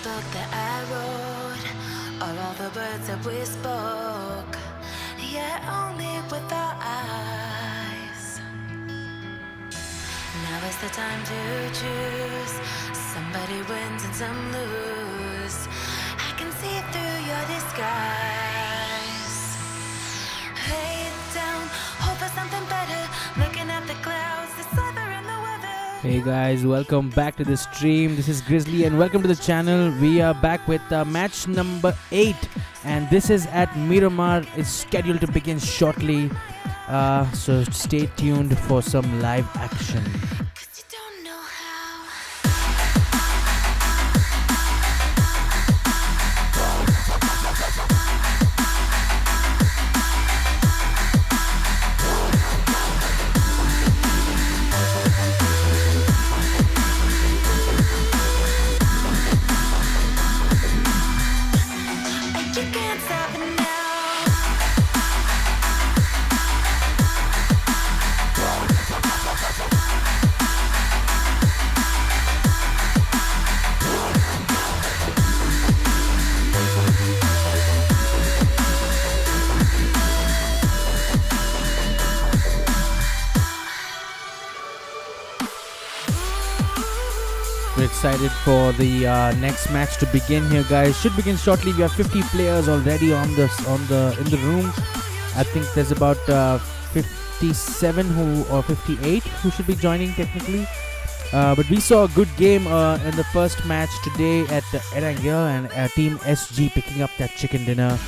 book that I wrote, or all the words that we spoke, yet only with our eyes. Now is the time to choose. Somebody wins and some lose. I can see through your disguise. Lay it down, hope for something better. Looking at the clouds, deciphering the weather. Hey guys, welcome back to the stream. This is Grizzly and welcome to the channel. We are back with match number 8 and this is at Miramar. It's scheduled to begin shortly. So stay tuned for some live action. We're excited for the next match to begin here, guys. Should begin shortly. We have 50 players already in the room. I think there's about 57 or 58 who should be joining technically. But we saw a good game in the first match today at Erangel, and Team SG picking up that chicken dinner.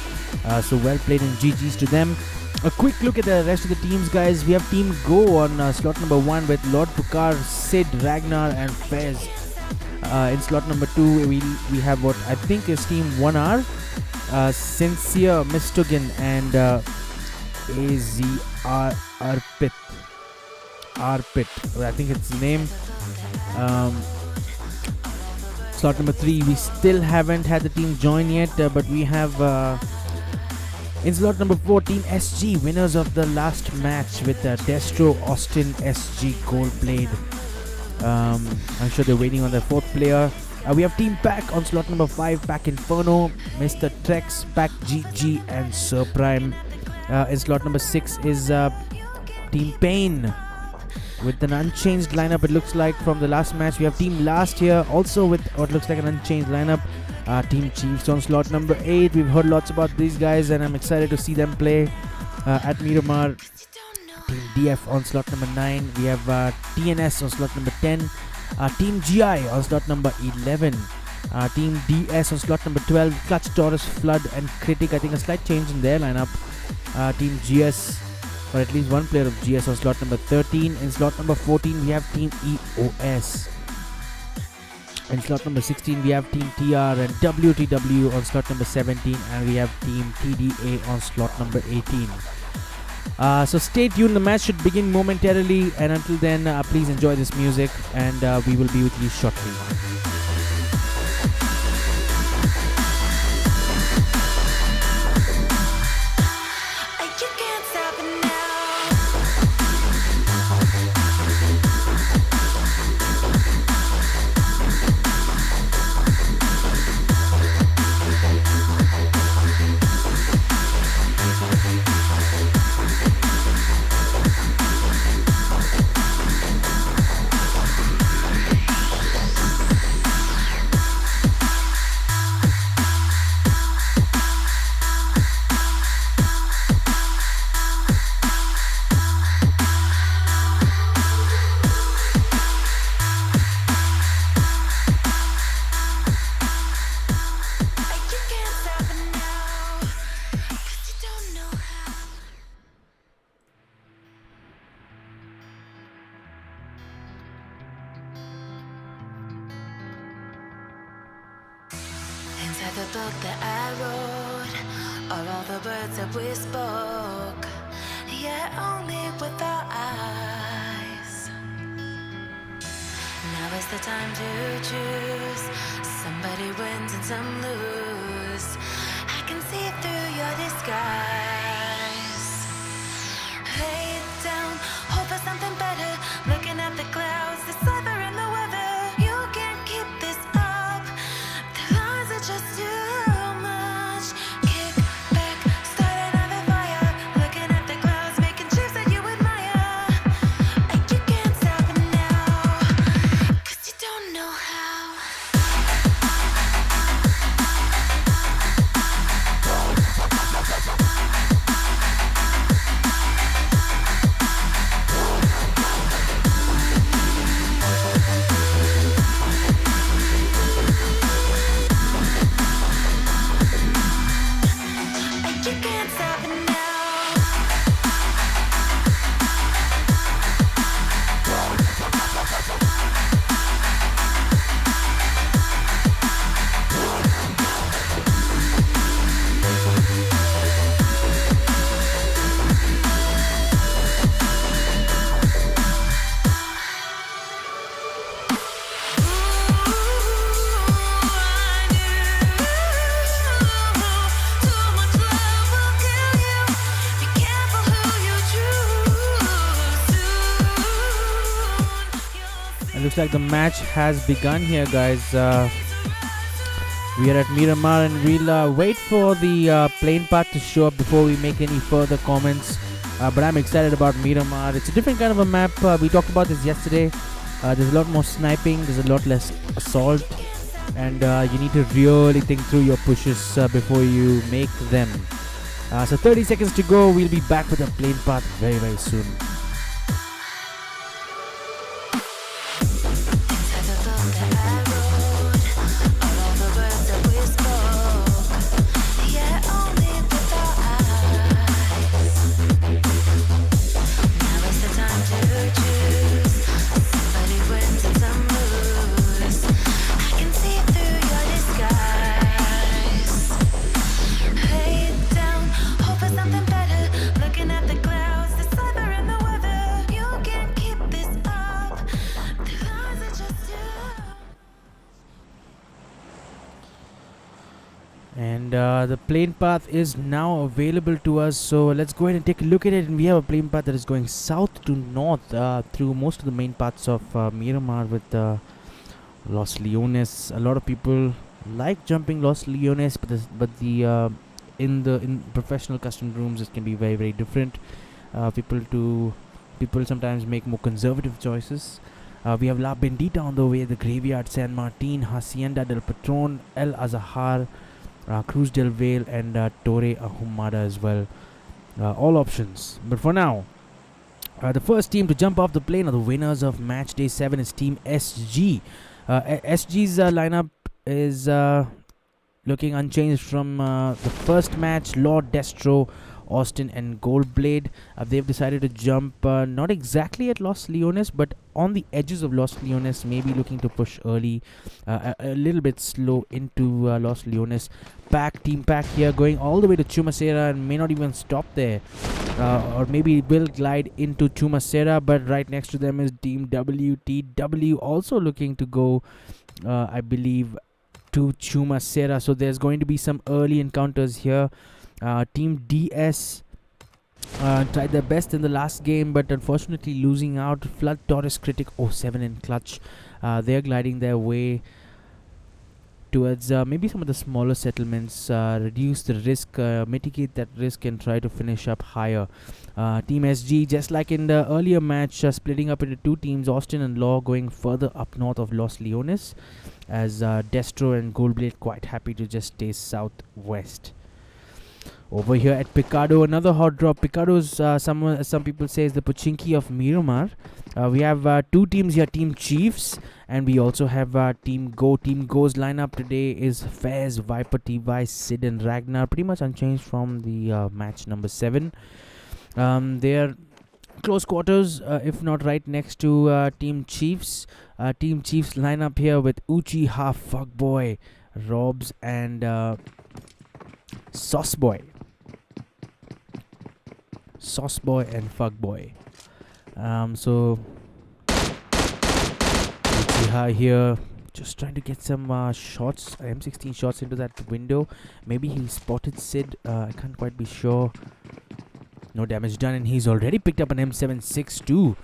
So well played and GG's to them. A quick look at the rest of the teams, guys. We have Team Go on slot number 1 with Lord Pukar, Sid, Ragnar and Fez. In slot number 2, we have what I think is Team 1R, Sincere, Mistugin and AZR Arpit. I think it's the name. Slot number 3, we still haven't had the team join yet, but we have in slot number 4, Team SG, winners of the last match with Destro, Austin, SG, goal played. I'm sure they're waiting on their 4th player. We have Team Pack on slot number 5, Pack Inferno, Mr. Trex, Pack GG and Sir Prime. In slot number 6 is Team Pain with an unchanged lineup, it looks like, from the last match. We have Team Last here also with what looks like an unchanged lineup. Team Chiefs on slot number 8. We've heard lots about these guys and I'm excited to see them play at Miramar. Team DF on slot number 9. We have TNS on slot number 10. Team GI on slot number 11. Team DS on slot number 12. Clutch, Taurus, Flood and Critic. I think a slight change in their lineup. Team GS, or at least one player of GS, on slot number 13. In slot number 14 we have Team EOS. In slot number 16 we have Team TR and WTW on slot number 17, and we have Team TDA on slot number 18. So stay tuned, the match should begin momentarily, and until then please enjoy this music and we will be with you shortly. The book that I wrote, or all the words that we spoke, yet only with our eyes. Now is the time to choose. Somebody wins and some lose. I can see through your disguise. Lay it down, hope for something better. Looking at the clouds, deciphering the weather. You can't keep this up. The looks like the match has begun here, guys. We are at Miramar and we'll wait for the plane part to show up before we make any further comments. But I'm excited about Miramar. It's a different kind of a map. We talked about this yesterday. There's a lot more sniping, there's a lot less assault, and you need to really think through your pushes before you make them. So 30 seconds to go. We'll be back with a plane path very, very soon. And the plane path is now available to us, so let's go ahead and take a look at it. And we have a plane path that is going south to north through most of the main parts of Miramar with Los Leones. A lot of people like jumping Los Leones, but in professional custom rooms it can be very, very different. People sometimes make more conservative choices. We have La Bendita on the way, the Graveyard, San Martin, Hacienda del Patron, El Azahar, Cruz del Valle, and Torre Ahumada as well. All options. But for now, the first team to jump off the plane are the winners of match day 7 is Team SG. SG's lineup is looking unchanged from the first match. Lord, Destro, Austin, and Goldblade. They've decided to jump not exactly at Los Leones, but on the edges of Los Leones, maybe looking to push early, a little bit slow into Los Leones. Team Pack here, going all the way to Chumacera and may not even stop there. Or maybe will glide into Chumacera, but right next to them is Team WTW, also looking to go, I believe, to Chumacera. So there's going to be some early encounters here. Team DS tried their best in the last game, but unfortunately losing out. Flood Taurus Critic 07 in clutch. They're gliding their way towards maybe some of the smaller settlements, reduce the risk, mitigate that risk, and try to finish up higher. Team SG, just like in the earlier match, splitting up into two teams, Austin and Law going further up north of Los Leones, as Destro and Goldblade quite happy to just stay southwest. Over here at Picado, another hot drop. Picado's some people say is the Pochinki of Miramar. We have two teams here, Team Chiefs, and we also have Team Go. Team Go's lineup today is Fairs, Viper, T-Y, Sid, and Ragnar. Pretty much unchanged from the match number 7. They're close quarters, if not right next to Team Chiefs. Team Chiefs lineup here with Uchiha, Fuckboy, Robs, and Sauceboy and Fuckboy. So Uchiha here, just trying to get some shots, M16 shots into that window. Maybe he spotted Sid. I can't quite be sure. No damage done, and he's already picked up an M762.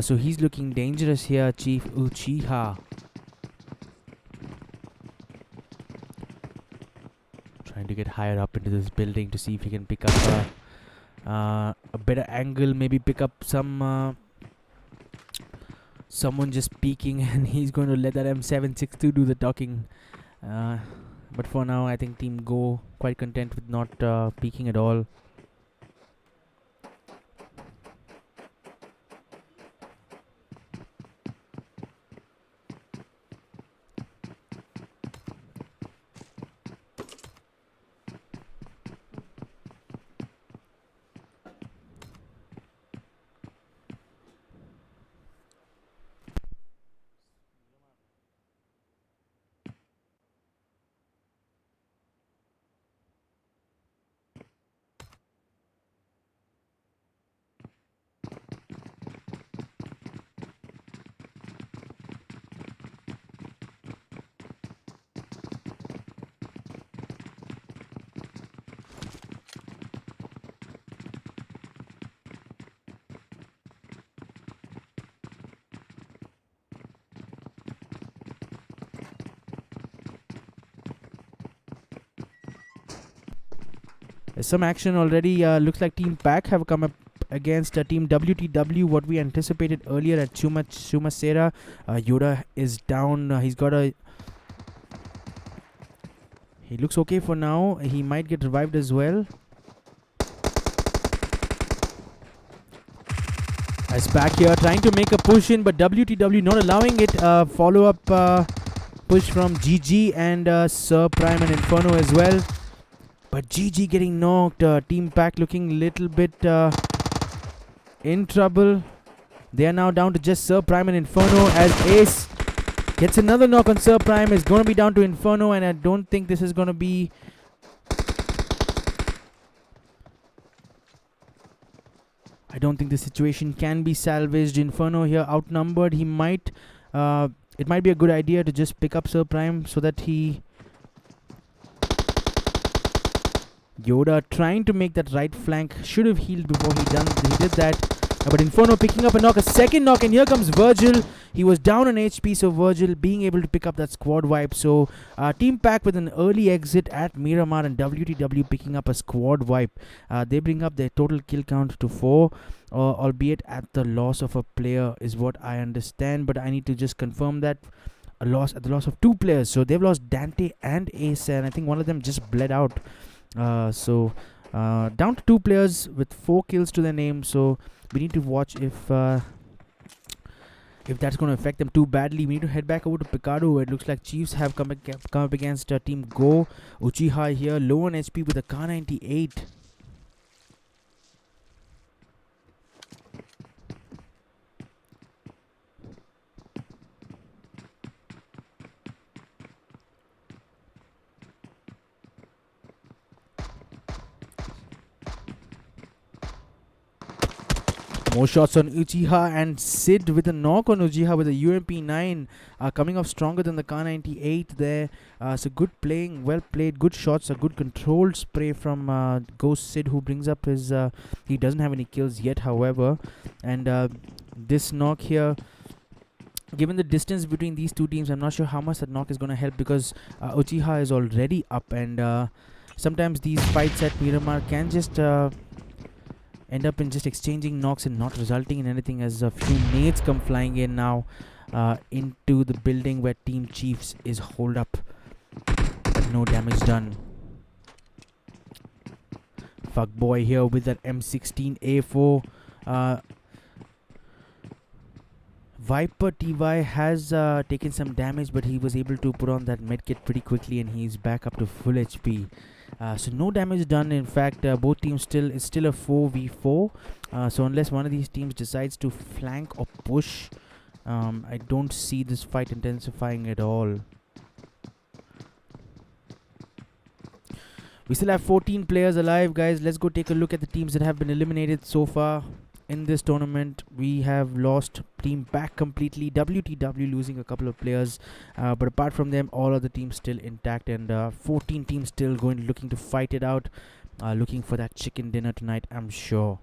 So he's looking dangerous here, Chief Uchiha. Trying to get higher up into this building to see if he can pick up a better angle, maybe pick up someone just peeking, and he's going to let that M762 do the talking. But for now, I think Team Go quite content with not peeking at all. There's some action already. Looks like Team Pack have come up against Team WTW, what we anticipated earlier at Chumasera. Yoda is down. He's got a... He looks okay for now. He might get revived as well. As back here trying to make a push in, but WTW not allowing it. Follow-up push from GG and Sir Prime and Inferno as well. But GG getting knocked. Team Pack looking a little bit in trouble. They are now down to just Sir Prime and Inferno as Ace gets another knock on Sir Prime. Is going to be down to Inferno, and I don't think this is going to be... I don't think the situation can be salvaged. Inferno here outnumbered. He might... it might be a good idea to just pick up Sir Prime so that he... Yoda trying to make that right flank. Should have healed before he did that. But Inferno picking up a knock, a second knock, and here comes Virgil. He was down on HP, so Virgil being able to pick up that squad wipe. So Team Pack with an early exit at Miramar and WTW picking up a squad wipe. They bring up their total kill count to 4, albeit at the loss of a player is what I understand. But I need to just confirm that. At the loss of 2 players. So they've lost Dante and Ace, and I think one of them just bled out. Down to 2 players with 4 kills to their name. So we need to watch if that's going to affect them too badly. We need to head back over to Picardo. It looks like Chiefs have come up against Team Go. Uchiha here, low on HP with a Kar 98. More shots on Uchiha, and Sid with a knock on Uchiha with a UMP9 coming off stronger than the Kar 98 there. So good playing, well played, good shots, a good controlled spray from Ghost Sid, who brings up his... he doesn't have any kills yet, however. And this knock here, given the distance between these two teams, I'm not sure how much that knock is going to help, because Uchiha is already up, and sometimes these fights at Miramar can just... end up in just exchanging knocks and not resulting in anything, as a few nades come flying in now into the building where Team Chiefs is holed up, but no damage done. Fuckboy here with that M16A4. Viper TY has taken some damage, but he was able to put on that medkit pretty quickly, and he's back up to full HP. So no damage done. In fact, both teams it's still a 4v4. So unless one of these teams decides to flank or push, I don't see this fight intensifying at all. We still have 14 players alive, guys. Let's go take a look at the teams that have been eliminated so far in this tournament. We have lost Team Pack completely, WTW losing a couple of players, but apart from them, all other teams still intact, and 14 teams still looking to fight it out, looking for that chicken dinner tonight, I'm sure.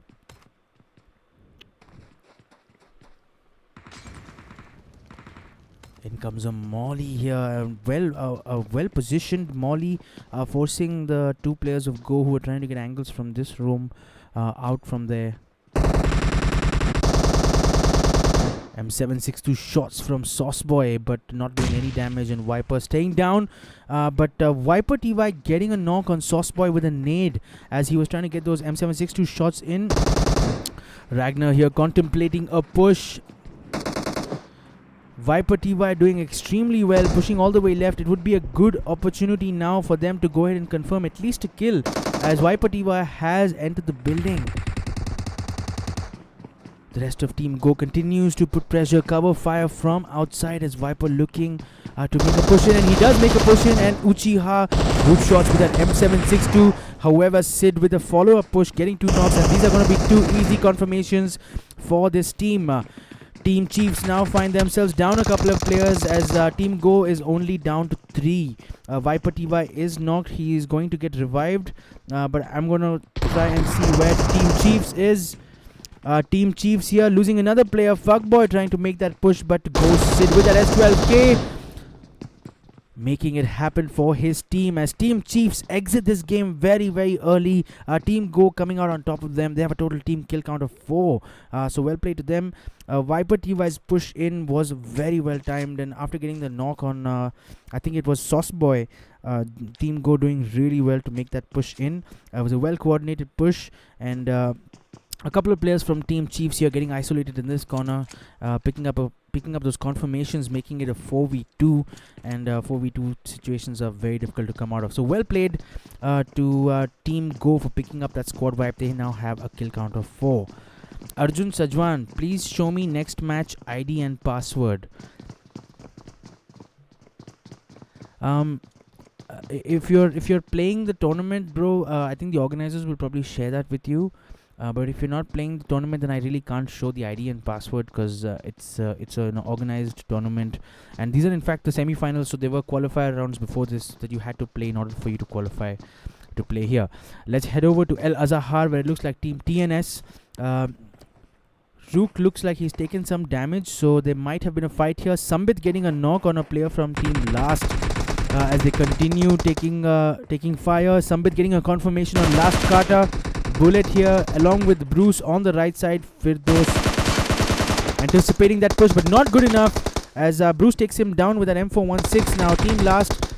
In comes a Molly here, well positioned Molly, forcing the 2 players of Go who are trying to get angles from this room out from there. M762 shots from Sauceboy, but not doing any damage, and Viper staying down. But Viper TY getting a knock on Sauceboy with a nade as he was trying to get those M762 shots in. Ragnar here contemplating a push. Viper TY doing extremely well, pushing all the way left. It would be a good opportunity now for them to go ahead and confirm at least a kill, as Viper TY has entered the building. The rest of Team Go continues to put pressure, cover fire from outside, as Viper looking to make a push in, and he does make a push in, and Uchiha good shots with that M762. However, Sid with a follow-up push, getting 2 knocks, and these are going to be 2 easy confirmations for this team. Team Chiefs now find themselves down a couple of players, as Team Go is only down to 3. Viper TY is knocked. He is going to get revived, but I'm going to try and see where Team Chiefs is. Team Chiefs here losing another player. Fuckboy trying to make that push, but goes Sid with that S12K. making it happen for his team as Team Chiefs exit this game very, very early. Team Go coming out on top of them. They have a total team kill count of 4. So well played to them. Viper TY's push in was very well timed, and after getting the knock on, I think it was Sauce Boy, Team Go doing really well to make that push in. It was a well coordinated push, and a couple of players from Team Chiefs here getting isolated in this corner, picking up those confirmations, making it a 4v2, and 4v2 situations are very difficult to come out of. So well played to Team Go for picking up that squad wipe. They now have a kill count of 4. Arjun Sajwan, please show me next match ID and password. If you're playing the tournament, bro, I think the organizers will probably share that with you. But if you're not playing the tournament, then I really can't show the ID and password, because it's an organized tournament, and these are in fact the semi-finals. So there were qualifier rounds before this that you had to play in order for you to qualify to play here. Let's head over to El Azahar, where it looks like Team TNS. Rook looks like he's taken some damage, so there might have been a fight here. Sambit getting a knock on a player from Team Last as they continue taking fire. Sambit getting a confirmation on Last Kata. Bullet here along with Bruce on the right side. Firdos anticipating that push, but not good enough as Bruce takes him down with an M416. Now Team Last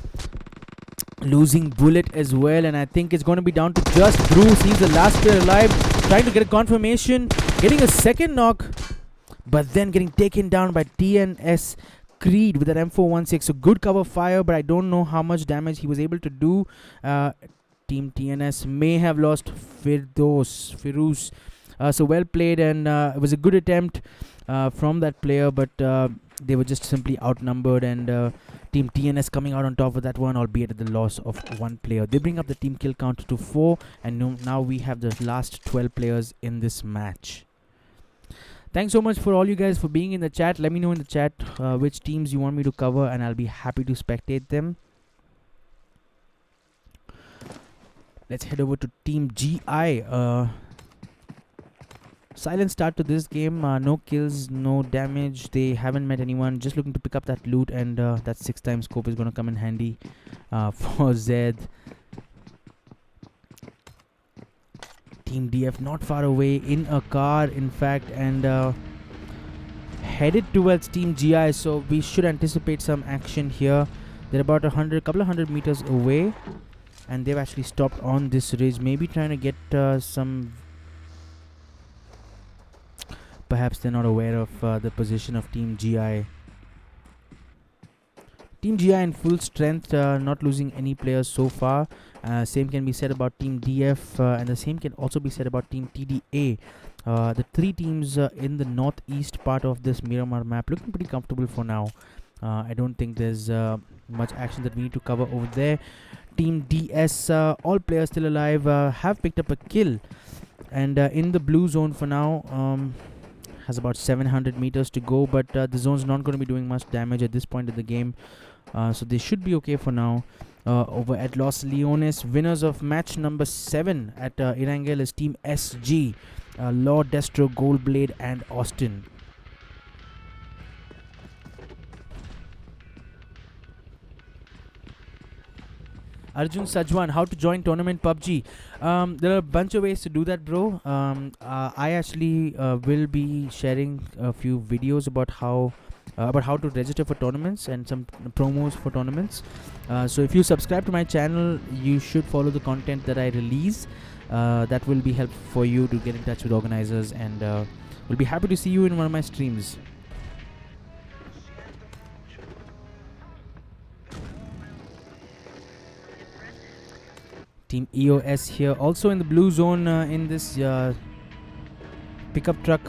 losing Bullet as well, and I think it's going to be down to just Bruce. He's the last player alive, trying to get a confirmation, getting a second knock, but then getting taken down by TNS Creed with that M416. So good cover fire, but I don't know how much damage he was able to do. Team TNS may have lost Firuz. So well played, and it was a good attempt from that player, but they were just simply outnumbered, and Team TNS coming out on top of that one, albeit at the loss of 1 player. They bring up the team kill count to 4, and now we have the last 12 players in this match. Thanks so much for all you guys for being in the chat. Let me know in the chat which teams you want me to cover, and I'll be happy to spectate them. Let's head over to Team GI. Silent start to this game. No kills, no damage. They haven't met anyone. Just looking to pick up that loot, and that 6x scope is going to come in handy for Zed. Team DF not far away in a car, in fact, and headed towards Team GI. So we should anticipate some action here. They're about couple of hundred meters away, and they've actually stopped on this ridge, maybe trying to get some. Perhaps they're not aware of the position of Team GI. Team GI in full strength, not losing any players so far. Same can be said about Team DF, and the same can also be said about Team TDA. The 3 teams in the northeast part of this Miramar map looking pretty comfortable for now. I don't think there's much action that we need to cover over there. Team DS, all players still alive, have picked up a kill, and in the blue zone for now. Has about 700 meters to go, but the zone's not going to be doing much damage at this point of the game, so they should be okay for now. Over at Los Leones, winners of match number 7 at Erangel is Team SG, Law, Destro, Goldblade, and Austin. Arjun Sajwan, how to join tournament PUBG? There are a bunch of ways to do that, bro. I actually will be sharing a few videos about how to register for tournaments and some promos for tournaments. So if you subscribe to my channel, you should follow the content that I release. That will be helpful for you to get in touch with organizers, and we'll be happy to see you in one of my streams. Team EOS here, also in the blue zone in this pickup truck.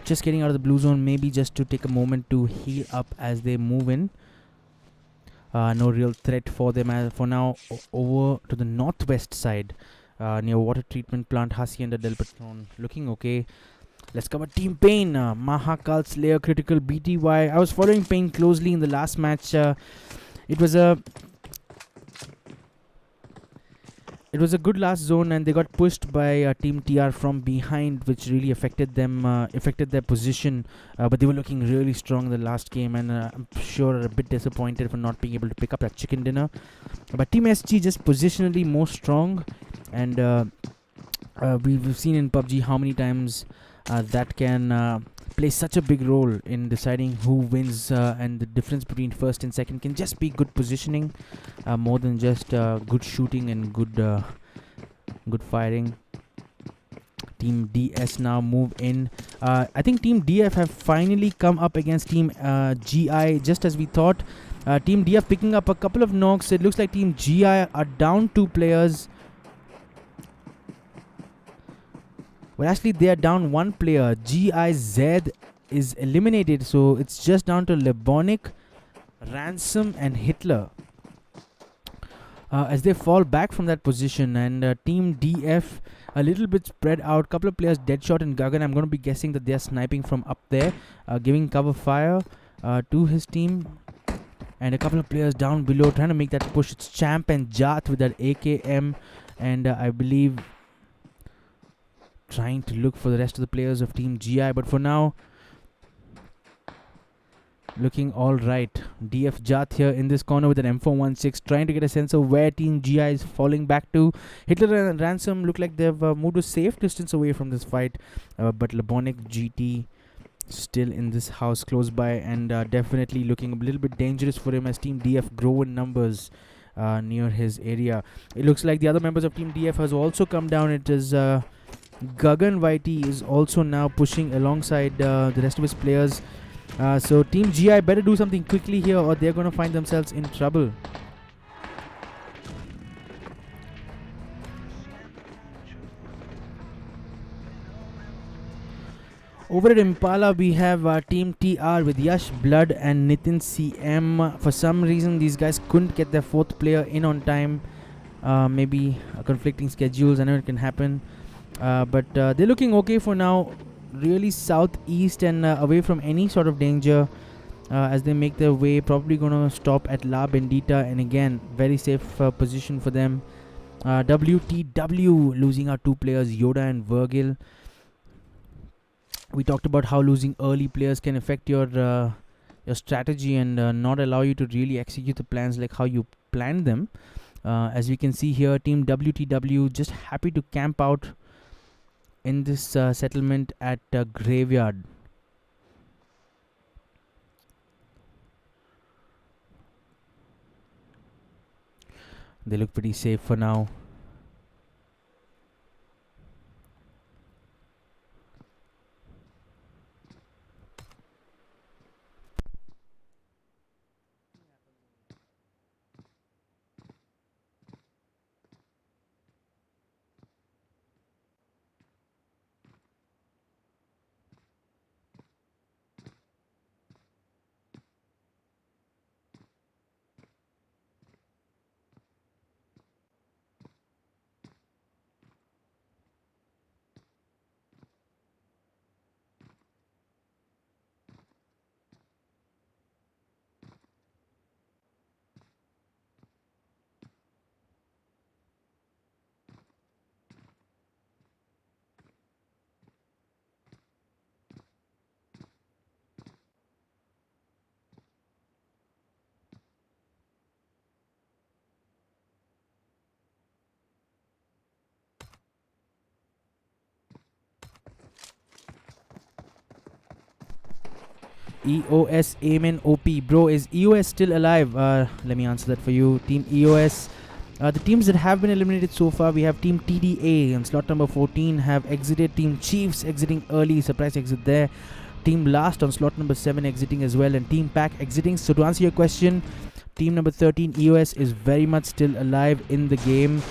Just getting out of the blue zone, maybe just to take a moment to heal up as they move in. No real threat for them for now. Over to the northwest side, near water treatment plant, Hacienda del Patron, looking okay. Let's cover Team Pain, Mahakal Slayer, Critical, BTY. I was following Pain closely in the last match. It was a it was a good last zone, and they got pushed by Team TR from behind, which really affected them, affected their position. But they were looking really strong in the last game, and I'm sure a bit disappointed for not being able to pick up that chicken dinner. But Team SG just positionally more strong, and we've seen in PUBG how many times that can play such a big role in deciding who wins, and the difference between first and second can just be good positioning, more than just good shooting and good firing. Team DS now move in. I think Team DF have finally come up against Team GI, just as we thought. Team DF picking up a couple of knocks. It looks like Team GI are down 2 players. Well, actually, they are down 1 player. GIZ is eliminated, so it's just down to Lebonic, Ransom, and Hitler. As they fall back from that position, and Team DF a little bit spread out. Couple of players Deadshot and Gagan. I'm going to be guessing that they are sniping from up there, giving cover fire to his team. And a couple of players down below trying to make that push. It's Champ and Jath with that AKM, and I believe trying to look for the rest of the players of Team GI. But for now, looking all right. DF Jath here in this corner with an M416, trying to get a sense of where Team GI is falling back to. Hitler and Ransom look like they've moved a safe distance away from this fight, but Lebonic GT still in this house close by, and definitely looking a little bit dangerous for him as Team DF grow in numbers near his area. It looks like the other members of Team DF has also come down. It is Gagan YT is also now pushing alongside the rest of his players. So Team GI better do something quickly here, or they're going to find themselves in trouble. Over at Impala, we have Team TR with Yash Blood and Nitin CM. For some reason, these guys couldn't get their 4th player in on time. Maybe conflicting schedules. I know it can happen. But they're looking okay for now. Really southeast and away from any sort of danger as they make their way. Probably going to stop at La Bendita, and again, very safe position for them. WTW losing our 2 players, Yoda and Virgil. We talked about how losing early players can affect your strategy and not allow you to really execute the plans like how you planned them. As we can see here, Team WTW just happy to camp out in this settlement at Graveyard. They look pretty safe for now. EOS Amen OP. Bro, is EOS still alive? Let me answer that for you. Team EOS. The teams that have been eliminated so far, we have Team TDA on slot number 14 have exited. Team Chiefs exiting early, surprise exit there. Team Last on slot number 7 exiting as well, and Team Pack exiting. So to answer your question, team number 13 EOS is very much still alive in the game.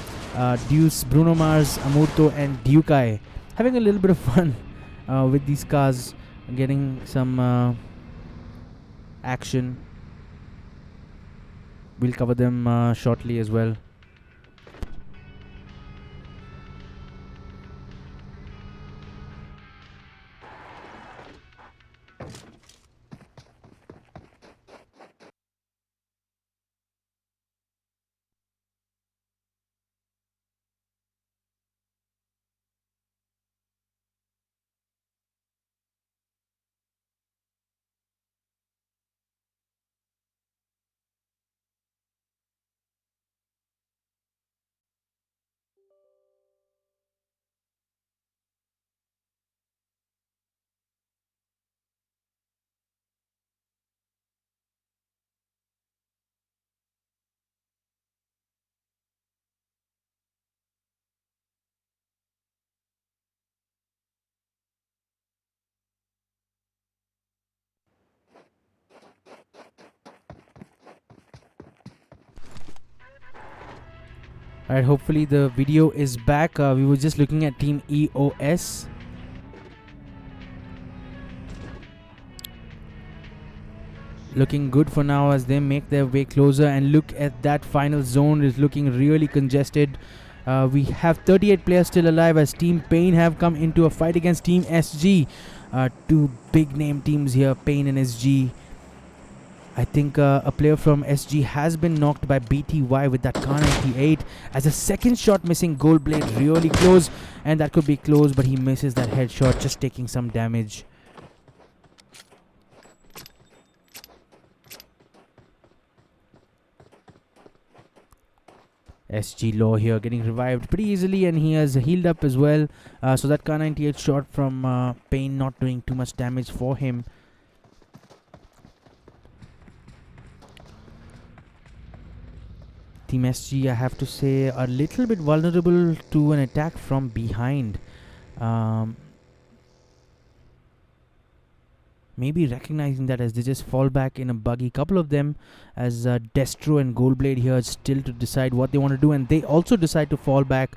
Deuce, Bruno Mars, Amurto, and Dukai having a little bit of fun with these cars, getting some action. We'll cover them shortly as well. Alright, hopefully the video is back. We were just looking at Team EOS. Looking good for now as they make their way closer, and look at that final zone is looking really congested. We have 38 players still alive as Team Pain have come into a fight against Team SG. Two big name teams here, Pain and SG. I think a player from SG has been knocked by BTY with that Kar 98 as a second shot missing. Goldblade really close, and that could be close, but he misses that headshot, just taking some damage. SG low here, getting revived pretty easily, and he has healed up as well. So that Kar 98 shot from Pain not doing too much damage for him. Team SG, I have to say, a little bit vulnerable to an attack from behind. Maybe recognizing that as they just fall back in a buggy. Couple of them as Destro and Goldblade here still to decide what they want to do, and they also decide to fall back.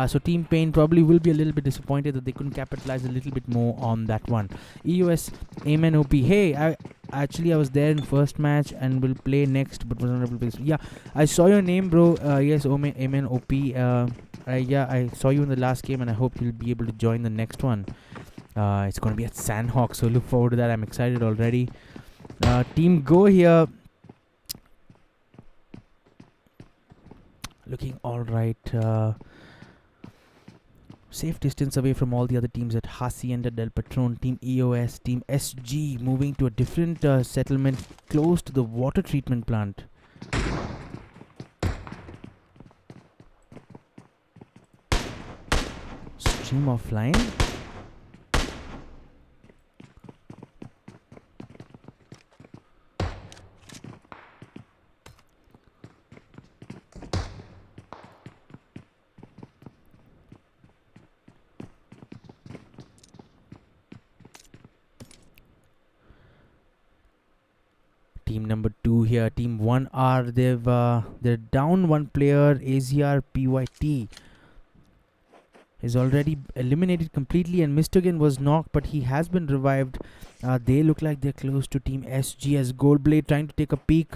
So Team Pain probably will be a little bit disappointed that they couldn't capitalize a little bit more on that one. EOS, Amen OP. Hey, I was there in first match and will play next, but was not able to play. Yeah, I saw your name, bro. Yes, Amen OP. Yeah, I saw you in the last game, and I hope you'll be able to join the next one. It's going to be at Sanhok, so look forward to that. I'm excited already. Team Go here. Looking alright. Safe distance away from all the other teams at Hacienda del Patron. Team EOS, Team SG moving to a different settlement close to the water treatment plant. Stream offline. Team number 2 here, Team 1R, they're down one player. AZR PYT is already eliminated completely, and Mistogen was knocked, but he has been revived. They look like they're close to Team SG as Goldblade trying to take a peek.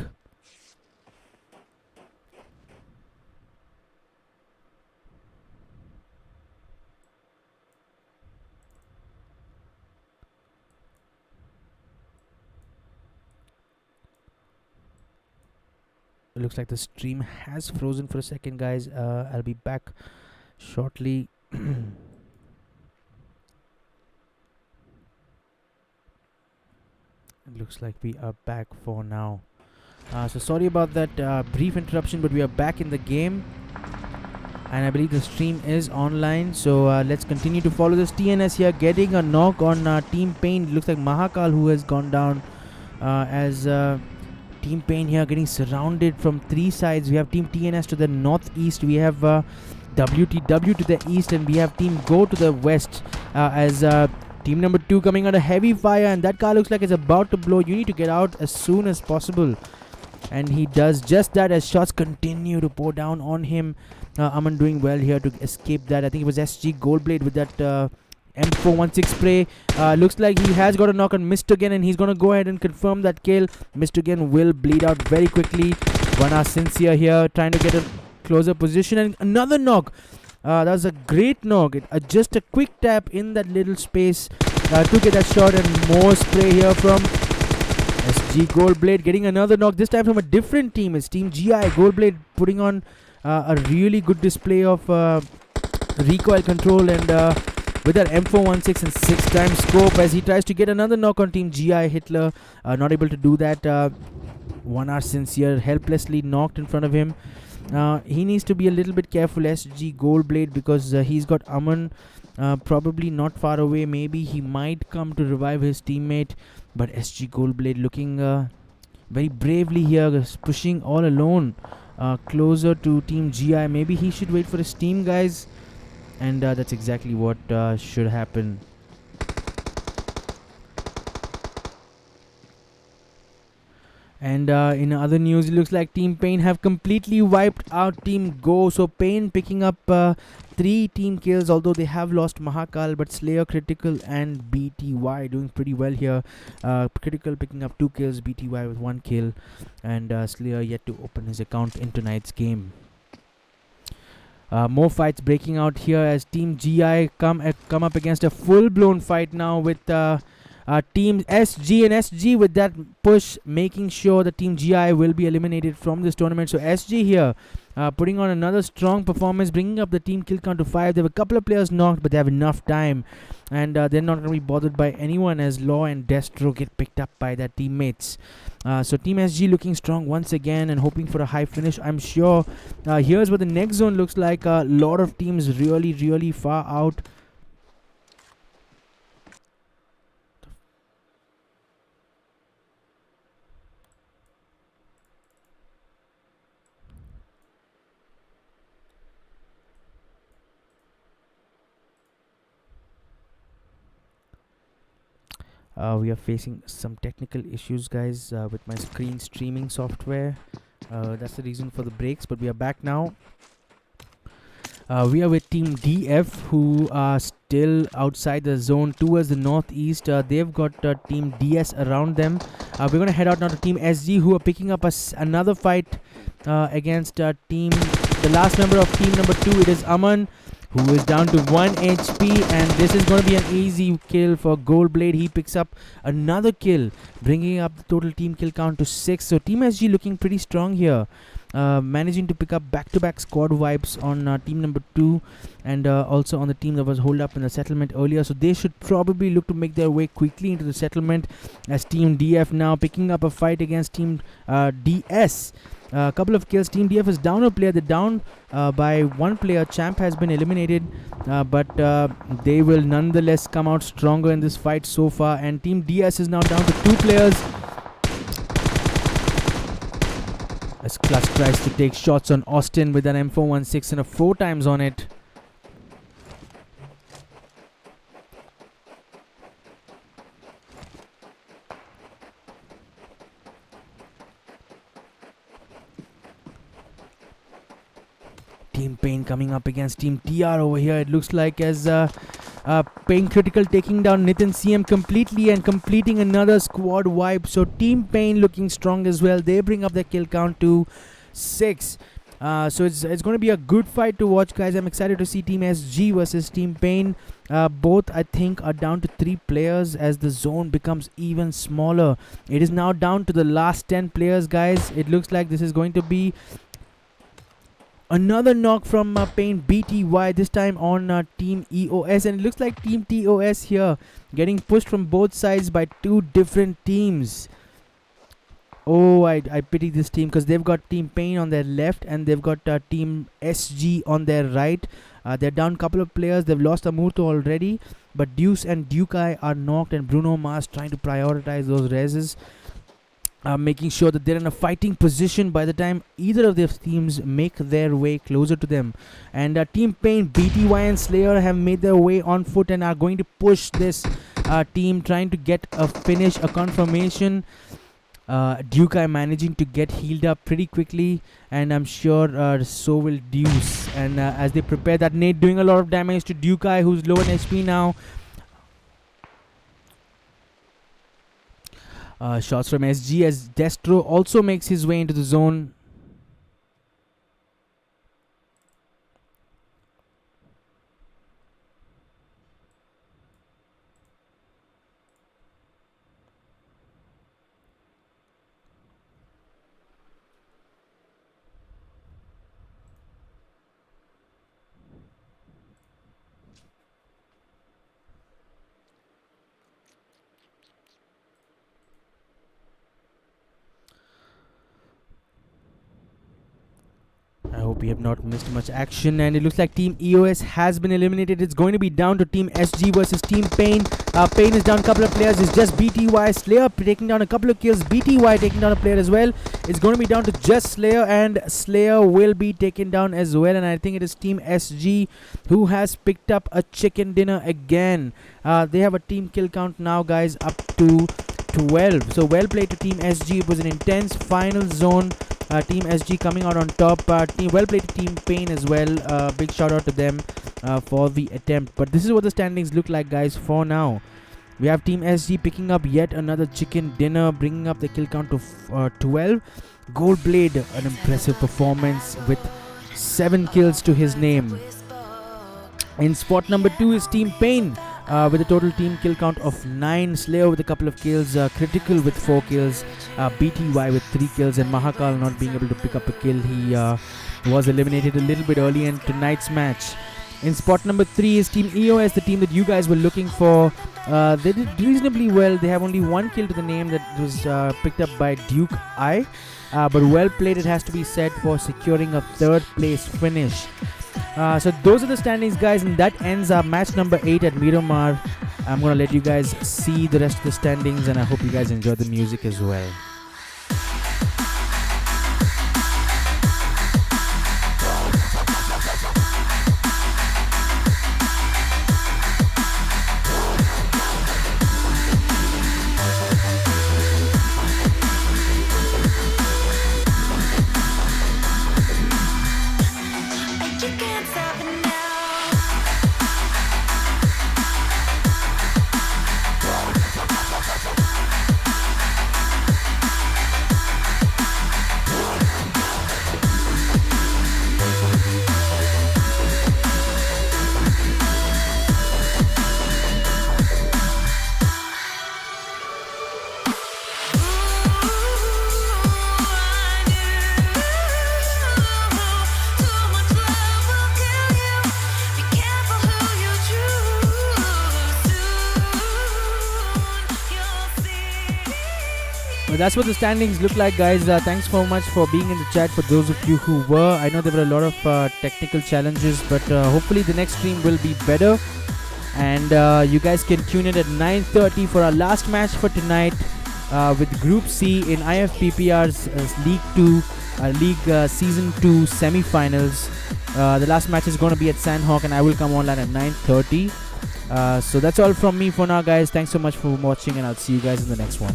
It looks like the stream has frozen for a second, guys. I'll be back shortly. It looks like we are back for now. So sorry about that brief interruption, but we are back in the game, and I believe the stream is online. So let's continue to follow this. TNS here getting a knock on Team Pain. It looks like Mahakal who has gone down as Team Pain here getting surrounded from 3 sides. We have Team TNS to the northeast, we have WTW to the east, and we have Team Go to the west as Team number 2 coming under heavy fire, and that car looks like it's about to blow. You need to get out as soon as possible, and he does just that as shots continue to pour down on him. Aman doing well here to escape that. I think it was SG Goldblade with that M416 spray. Looks like he has got a knock on Mistogen, and he's going to go ahead and confirm that kill. Mistogen will bleed out very quickly. Vana Sincere here trying to get a closer position, and another knock. That was a great knock. Just a quick tap in that little space to get that shot, and more spray here from SG Goldblade getting another knock, this time from a different team. It's Team GI. Goldblade putting on a really good display of recoil control, and with that M416 and 6x scope as he tries to get another knock on Team GI. Hitler not able to do that. 1R Sincere helplessly knocked in front of him. He needs to be a little bit careful, SG Goldblade, because he's got Aman probably not far away. Maybe he might come to revive his teammate, but SG Goldblade looking very bravely here, pushing all alone closer to Team GI. Maybe he should wait for his team, guys, and that's exactly what should happen. And in other news, it looks like Team Pain have completely wiped out Team Go. So Pain picking up 3 team kills, although they have lost Mahakal, but Slayer, Critical, and BTY doing pretty well here. Critical picking up 2 kills, BTY with 1 kill, and Slayer yet to open his account in tonight's game. More fights breaking out here as Team GI come up against a full-blown fight now with Team SG, and SG with that push making sure the Team GI will be eliminated from this tournament. So SG here putting on another strong performance, bringing up the team kill count to 5. They have a couple of players knocked, but they have enough time, and they're not going to be bothered by anyone as Law and Destro get picked up by their teammates. So Team SG looking strong once again and hoping for a high finish, I'm sure. Here's what the next zone looks like. A lot of teams really far out. We are facing some technical issues, guys, with my screen streaming software. That's the reason for the breaks, but we are back now. We are with Team DF, who are still outside the zone towards the northeast. They've got Team DS around them. We're going to head out now to Team SG, who are picking up another fight against the last member of team number 2. It is Aman, who is down to 1 HP, and this is going to be an easy kill for Goldblade. He picks up another kill, bringing up the total team kill count to 6. So Team SG looking pretty strong here, managing to pick up back-to-back squad wipes on team number 2, and also on the team that was holed up in the settlement earlier. So they should probably look to make their way quickly into the settlement, as Team DF now picking up a fight against Team DS. A couple of kills. Team DF is down a player. They're down by 1 player. Champ has been eliminated, but they will nonetheless come out stronger in this fight so far. And Team DS is now down to 2 players. As Clutch tries to take shots on Austin with an M416 and a 4 times on it. Team Pain coming up against Team TR over here. It looks like as Pain Critical taking down Nitin CM completely and completing another squad wipe. So Team Pain looking strong as well. They bring up their kill count to 6. So it's going to be a good fight to watch, guys. I'm excited to see Team SG versus Team Pain. Both, I think, are down to 3 players as the zone becomes even smaller. It is now down to the last 10 players, guys. It looks like this is going to be another knock from Pain BTY, this time on Team EOS, and it looks like Team TOS here getting pushed from both sides by 2 different teams. Oh, I pity this team, because they've got Team Pain on their left and they've got Team SG on their right. They're down a couple of players. They've lost Amurto already, but Deuce and Dukai are knocked, and Bruno Mars trying to prioritize those reses, making sure that they're in a fighting position by the time either of their teams make their way closer to them. And Team Pain, BTY and Slayer have made their way on foot and are going to push this team, trying to get a finish, a confirmation. Dukai managing to get healed up pretty quickly, and I'm sure so will Deuce. And as they prepare that nade, doing a lot of damage to Dukai, who's low in HP now. Shots from SG as Destro also makes his way into the zone. I hope we have not missed much action, and it looks like Team EOS has been eliminated. It's going to be down to Team SG versus Team Pain. Pain is down a couple of players. It's just BTY. Slayer taking down a couple of kills. BTY taking down a player as well. It's going to be down to just Slayer, and Slayer will be taken down as well. And I think it is Team SG who has picked up a chicken dinner again. They have a team kill count now, guys, up to 12. So well played to Team SG. It was an intense final zone. Team SG coming out on top. Well played to Team Pain as well. Big shout out to them for the attempt. But this is what the standings look like, guys, for now. We have Team SG picking up yet another chicken dinner, bringing up the kill count to 12. Goldblade, an impressive performance with 7 kills to his name. In spot number 2 is Team Pain with a total team kill count of 9. Slayer with a couple of kills, Critical with 4 kills, BTY with 3 kills, and Mahakal not being able to pick up a kill. He was eliminated a little bit early in tonight's match. In spot number 3 is Team EOS, the team that you guys were looking for. They did reasonably well. They have only 1 kill to the name that was picked up by Duke I. But well played, it has to be said, for securing a 3rd place finish. So those are the standings, guys, and that ends our match number 8 at Miramar. I'm going to let you guys see the rest of the standings, and I hope you guys enjoy the music as well. That's what the standings look like, guys. Thanks so much for being in the chat for those of you who were. I know there were a lot of technical challenges, but hopefully the next stream will be better. And you guys can tune in at 9:30 for our last match for tonight with Group C in IFPPR's League Season 2 Semifinals. The last match is going to be at Sanhok, and I will come online at 9:30. So that's all from me for now, guys. Thanks so much for watching, and I'll see you guys in the next one.